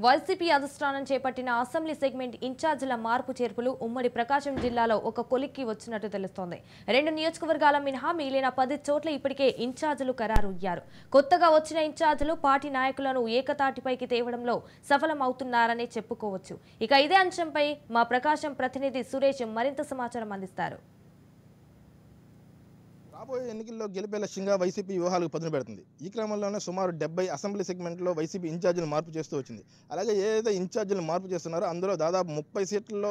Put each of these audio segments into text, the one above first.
YCP అధిష్టానం చేపట్టిన assembly segment ఇన్ఛార్జీల మార్పు చేర్పులు ఉమ్మడి ప్రకాశం జిల్లాలో ఒక కొలిక్కి వచ్చినట్టు తెలుస్తోంది. 2 నియోజకవర్గాల మినహా మిగిలిన 10 చోట్ల ఇప్పటికే ఇన్ఛార్జీలు ఖరారు అయ్యారు. కొత్తగా వచ్చిన ఇన్ఛార్జీలు పార్టీ నాయకులను ఏకతాటిపైకి తేవడంలో సఫలమవుతున్నారని చెప్పుకోవచ్చు. ఇక ఇదే అంశంపై మా ప్రకాశం ప్రతినిధి సురేష్ మరింత సమాచారం అందిస్తారు. రాబోయే ఎన్నికల్లో గెలిపే లక్ష్యంగా వైసీపీ వ్యూహాలకు పదును పెడుతుంది. ఈ క్రమంలోనే సుమారు 70 అసెంబ్లీ సెగ్మెంట్లో వైసీపీ ఇన్ఛార్జీలు మార్పు చేస్తూ వచ్చింది. అలాగే ఏదైతే ఇన్ఛార్జీలు మార్పు చేస్తున్నారో అందులో దాదాపు 30 సీట్లలో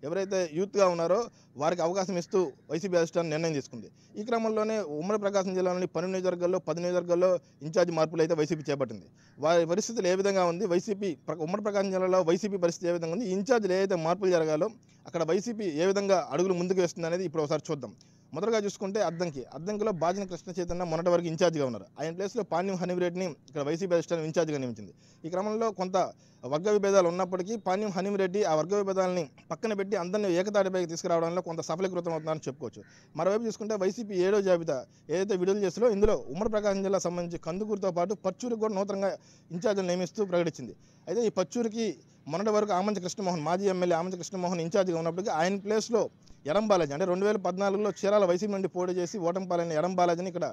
ఎవరైతే యూత్గా ఉన్నారో వారికి అవకాశం ఇస్తూ వైసీపీ అధిష్టానం నిర్ణయం తీసుకుంది. ఈ క్రమంలోనే ఉమ్మడి ప్రకాశం జిల్లాలోని 10 నియోజకవర్గాల్లో 10 నియోజకవర్గాల్లో ఇన్ఛార్జీ మార్పులు అయితే వైసీపీ చేపట్టింది. వారి పరిస్థితులు ఏ విధంగా ఉంది, ఉమ్మడి ప్రకాశం జిల్లాలో వైసీపీ పరిస్థితి ఏ విధంగా ఉంది, ఇన్ఛార్జీలు ఏదైతే మార్పులు జరగాలో అక్కడ వైసీపీ ఏ విధంగా అడుగులు ముందుకు వేస్తుంది అనేది ఇప్పుడు ఒకసారి చూద్దాం. మొదటగా చూసుకుంటే అద్దంకిలో బాజిన కృష్ణ చైతన్య మొన్నటి వరకు ఇన్ఛార్జిగా ఉన్నారు. ఆయన ప్లేస్లో పాణ్యం హనీమిరెడ్డిని ఇక్కడ వైసీపీ అధిష్టానం ఇన్ఛార్జిగా నియమించింది. ఈ క్రమంలో కొంత వర్గ విభేదాలు ఉన్నప్పటికీ పాణ్యం హనీమిరెడ్డి ఆ వర్గ విభేదాలని పక్కన పెట్టి అందరినీ ఏకతాటిపైకి తీసుకురావడంలో కొంత సఫలీకృతం అవుతుందని చెప్పుకోవచ్చు. మరోవైపు చూసుకుంటే వైసీపీ 7వ జాబితా ఏదైతే విడుదల చేస్తుందో ఇందులో ఉమ్మడి ప్రకాశం జిల్లా సంబంధించి కందుకూరుతో పాటు పర్చూరుకు కూడా నూతనంగా ఇన్ఛార్జీలు నియమిస్తూ ప్రకటించింది. అయితే ఈ పర్చూరుకి మొన్నటి వరకు ఆమంచి కృష్ణమోహన్ మాజీ ఎమ్మెల్యే ఆమంచి కృష్ణమోహన్ ఇన్ఛార్జిగా ఉన్నప్పటికీ ఆయన ప్లేస్లో ఎరంబాలాజీ అంటే 2014లో చీరాల వైసీపీ నుండి పోటీ చేసి ఓటమి పాలైన ఎరంబాలాజీని ఇక్కడ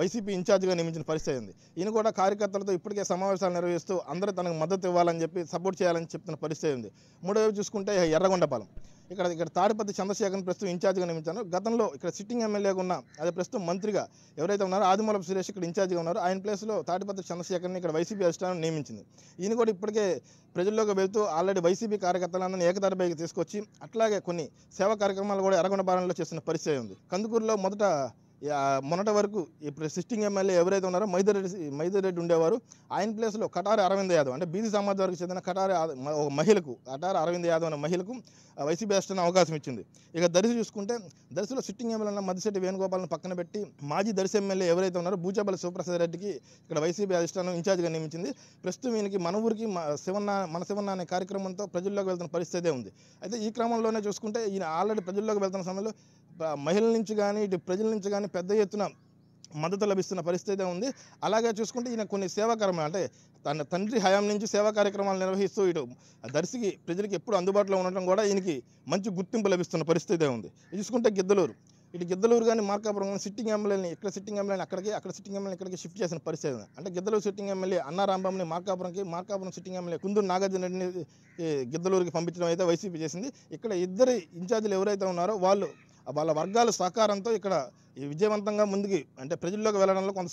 వైసీపీ ఇన్ఛార్జిగా నియమించిన పరిస్థితి ఉంది. ఈయన కూడా కార్యకర్తలతో ఇప్పటికే సమావేశాలు నిర్వహిస్తూ అందరూ తనకు మద్దతు ఇవ్వాలని చెప్పి సపోర్ట్ చేయాలని చెప్తున్న పరిస్థితి ఉంది. మూడోవైపు చూసుకుంటే ఎర్రగొండపాలెం ఇక్కడ తాడిపత్రి చంద్రశేఖర్ని ప్రస్తుతం ఇన్ఛార్జిగా నియమించారు. గతంలో ఇక్కడ సిట్టింగ్ ఎమ్మెల్యేగా ఉన్న అదే ప్రస్తుతం మంత్రిగా ఎవరైతే ఉన్నారో ఆదిమూలపు సురేష్ ఇక్కడ ఇన్ఛార్జిగా ఉన్నారు. ఆయన ప్లేస్లో తాడిపత్రి చంద్రశేఖర్ని ఇక్కడ వైసీపీ అధిష్టానం నియమించింది. ఈయన కూడా ఇప్పటికే ప్రజల్లోకి వెళ్తూ ఆల్రెడీ వైసీపీ కార్యకర్తలందరినీ ఏకతాటిపైకి తీసుకొచ్చి అట్లాగే కొన్ని సేవా కార్యక్రమాలు కూడా ఎర్రగొండపాలెంలో చేస్తున్న పరిస్థితి ఉంది. కందుకూరులో మొన్నటి వరకు ఇప్పుడు సిట్టింగ్ ఎమ్మెల్యే ఎవరైతే ఉన్నారో మైదరెడ్డి ఉండేవారు. ఆయన ప్లేస్లో కటారి అరవింద్ యాదవ్ అంటే బీసీ సమాజ్ వర్గకు చెందిన కటారి అరవింద్ యాదవ్ అనే మహిళకు వైసీపీ అధిష్టానం అవకాశం ఇచ్చింది. ఇక దర్శి చూసుకుంటే దర్శిలో సిట్టింగ్ ఎమ్మెల్యే మద్దిశెట్టి వేణుగోపాలను పక్కన పెట్టి మాజీ దర్శి ఎమ్మెల్యే ఎవరైతే ఉన్నారో బూచేపల్లి శివప్రసాద్ రెడ్డికి ఇక్కడ వైసీపీ అధిష్టానం ఇన్ఛార్జిగా నియమించింది. ప్రస్తుతం ఈయనకి మన ఊరికి మన శివన్న అనే కార్యక్రమంతో ప్రజల్లోకి వెళ్తున్న పరిస్థితే ఉంది. అయితే ఈ క్రమంలోనే చూసుకుంటే ఈయన ఆల్రెడీ ప్రజల్లోకి వెళ్తున్న సమయంలో మహిళల నుంచి కానీ ఇటు ప్రజల నుంచి కానీ పెద్ద ఎత్తున మద్దతు లభిస్తున్న పరిస్థితి ఉంది. అలాగే చూసుకుంటే ఈయన కొన్ని సేవా కార్యక్రమాలు అంటే తన తండ్రి హయాం నుంచి సేవా కార్యక్రమాలు నిర్వహిస్తూ ఇటు దర్శికి ప్రజలకు ఎప్పుడు అందుబాటులో ఉండటం కూడా ఈయనకి మంచి గుర్తింపు లభిస్తున్న పరిస్థితి ఉంది. చూసుకుంటే గిద్దలూరు కానీ మార్కాపురం కానీ సిట్టింగ్ ఎమ్మెల్యేని అక్కడ సిట్టింగ్ ఎమ్మెల్యే ఇక్కడికి షిఫ్ట్ చేసిన పరిస్థితి ఉంది. అంటే గిద్దలూరు సిట్టింగ్ ఎమ్మెల్యే అన్నారాంబాబుని మార్కాపురం సిట్టింగ్ ఎమ్మెల్యే కుందూరు నాగార్జున రెడ్డిని గిద్దలూరుకి పంపించడం అయితే వైసీపీ చేసింది. ఇక్కడ ఇద్దరు ఇన్ఛార్జీలు ఎవరైతే ఉన్నారో వాళ్ళ వర్గాల సహకారంతో ఇక్కడ విజయవంతంగా ముందుకి అంటే ప్రజల్లోకి వెళ్ళడంలో కొంత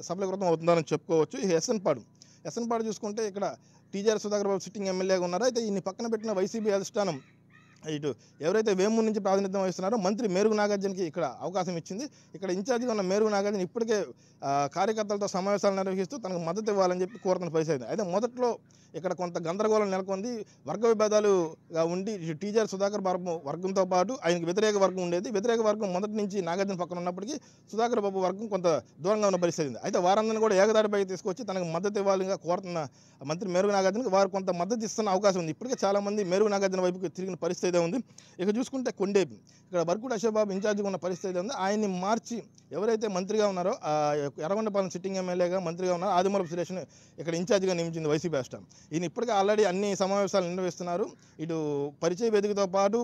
సఫలీకృతం అవుతుందని చెప్పుకోవచ్చు. ఈ ఎస్ఎన్పాడు చూసుకుంటే ఇక్కడ టీజీఆర్ సుధాకర్ బాబు సిట్టింగ్ ఎమ్మెల్యేగా ఉన్నారో అయితే ఈయన్ని పక్కన పెట్టిన వైసీపీ అధిష్టానం ఇటు ఎవరైతే వేమూరు నుంచి ప్రాతినిధ్యం వహిస్తున్నారో మంత్రి మేరుగు నాగార్జునకి ఇక్కడ అవకాశం ఇచ్చింది. ఇక్కడ ఇన్ఛార్జిగా ఉన్న మేరుగు నాగార్జున ఇప్పటికే కార్యకర్తలతో సమావేశాలు నిర్వహిస్తూ తనకు మద్దతు ఇవ్వాలని చెప్పి కోరుతున్న పరిస్థితి. అయితే మొదట్లో ఇక్కడ కొంత గందరగోళం నెలకొంది. వర్గ విభేదాలుగా ఉండి టీజీఆర్ సుధాకర్ బాబు వర్గంతో పాటు ఆయనకు వ్యతిరేక వర్గం ఉండేది. వ్యతిరేక వర్గం మొదటి నుంచి నాగార్జున పక్కన ఉన్నప్పటికీ సుధాకర్ బాబు వర్గం కొంత దూరంగా ఉన్న పరిస్థితి ఉంది. అయితే వారందరినీ కూడా ఏకదాటిపై తీసుకొచ్చి తనకు మద్దతు ఇవ్వాలిగా కోరుతున్న మంత్రి మేరుగు నాగార్జునకి వారు కొంత మద్దతు ఇస్తున్న అవకాశం ఉంది. ఇప్పటికే చాలామంది మేరుగు నాగార్జున వైపుకి తిరిగిన పరిస్థితి ఉంది. ఇక చూసుకుంటే కొండేపి ఇక్కడ వరకుడు అశోక్ బాబు ఇన్ఛార్జిగా ఉన్న పరిస్థితి ఉంది. ఆయన్ని మార్చి ఎవరైతే మంత్రిగా ఉన్నారో ఎర్రగొండపాలెం సిట్టింగ్ ఎమ్మెల్యేగా మంత్రిగా ఉన్నారో ఆదిమూలపు సురేష్ని ఇక్కడ ఇన్ఛార్జిగా నియమించింది వైసీపీ అధిష్టానం. ఈయన ఇప్పటికే ఆల్రెడీ అన్ని సమావేశాలు నిర్వహిస్తున్నారు. ఇటు పరిచయ వేదికతో పాటు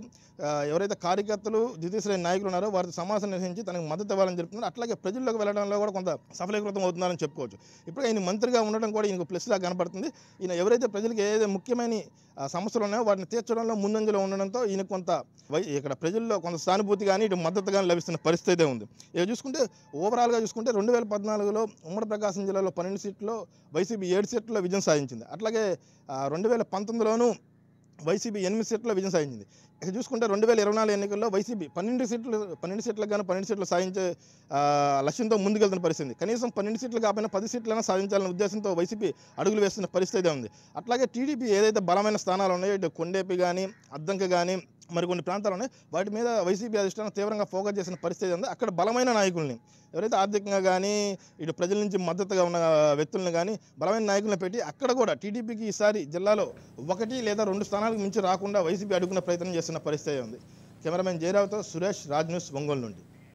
ఎవరైతే కార్యకర్తలు ద్వితీయ శ్రేణి నాయకులు ఉన్నారో వారితో సమావేశం నిర్వహించి తనకు మద్దతు ఇవ్వాలని చెప్తున్నారు. అట్లాగే ప్రజల్లోకి వెళ్ళడంలో కూడా కొంత సఫలీకృతం అవుతున్నారని చెప్పుకోవచ్చు. ఇప్పుడు ఈయన మంత్రిగా ఉండడం కూడా ఈయనకు ప్లస్లా కనపడుతుంది. ఈయన ఎవరైతే ప్రజలకు ఏదైతే ముఖ్యమైన సమస్యలు ఉన్నాయో వాటిని తీర్చడంలో ముందంజలో ఉండడంతో ఈయన కొంత ఇక్కడ ప్రజల్లో కొంత సానుభూతి కానీ ఇటు మద్దతు కానీ లభిస్తున్న పరిస్థితి ఉంది. ఇక చూసుకుంటే ఓవరాల్గా చూసుకుంటే 2014లో ఉమ్మడి ప్రకాశం జిల్లాలో 12 సీట్లలో వైసీపీ 7 సీట్లలో విజయం సాధించింది. అట్లాగే 2019లోనూ వైసీపీ 8 సీట్లలో విజయం సాధించింది. ఇక చూసుకుంటే 2024 ఎన్నికల్లో వైసీపీ 12 సీట్లకు గాను 12 సీట్లు సాధించే లక్ష్యంతో ముందుకెళ్తున్న పరిస్థితి. కనీసం 12 సీట్లు కాకపోయినా 10 సీట్లైనా సాధించాలనే ఉద్దేశంతో వైసీపీ అడుగులు వేస్తున్న పరిస్థితి ఉంది. అట్లాగే టీడీపీ ఏదైతే బలమైన స్థానాలు ఉన్నాయో ఇటు కొండేపి కానీ అద్దంకి కానీ మరికొన్ని ప్రాంతాలు ఉన్నాయి వాటి మీద వైసీపీ అధిష్టానం తీవ్రంగా ఫోకస్ చేసిన పరిస్థితి ఉంది. అక్కడ బలమైన నాయకుల్ని ఎవరైతే ఆర్థికంగా కానీ ఇటు ప్రజల నుంచి మద్దతుగా ఉన్న వ్యక్తులను కానీ బలమైన నాయకులను పెట్టి అక్కడ కూడా టీడీపీకి ఈసారి జిల్లాలో 1 లేదా 2 స్థానాలకు మించి రాకుండా వైసీపీ అడుగున్న ప్రయత్నం చేస్తున్న పరిస్థితి ఉంది. కెమెరామెన్ జయరావుతో సురేష్, రాజ్ న్యూస్, ఒంగోలు నుండి.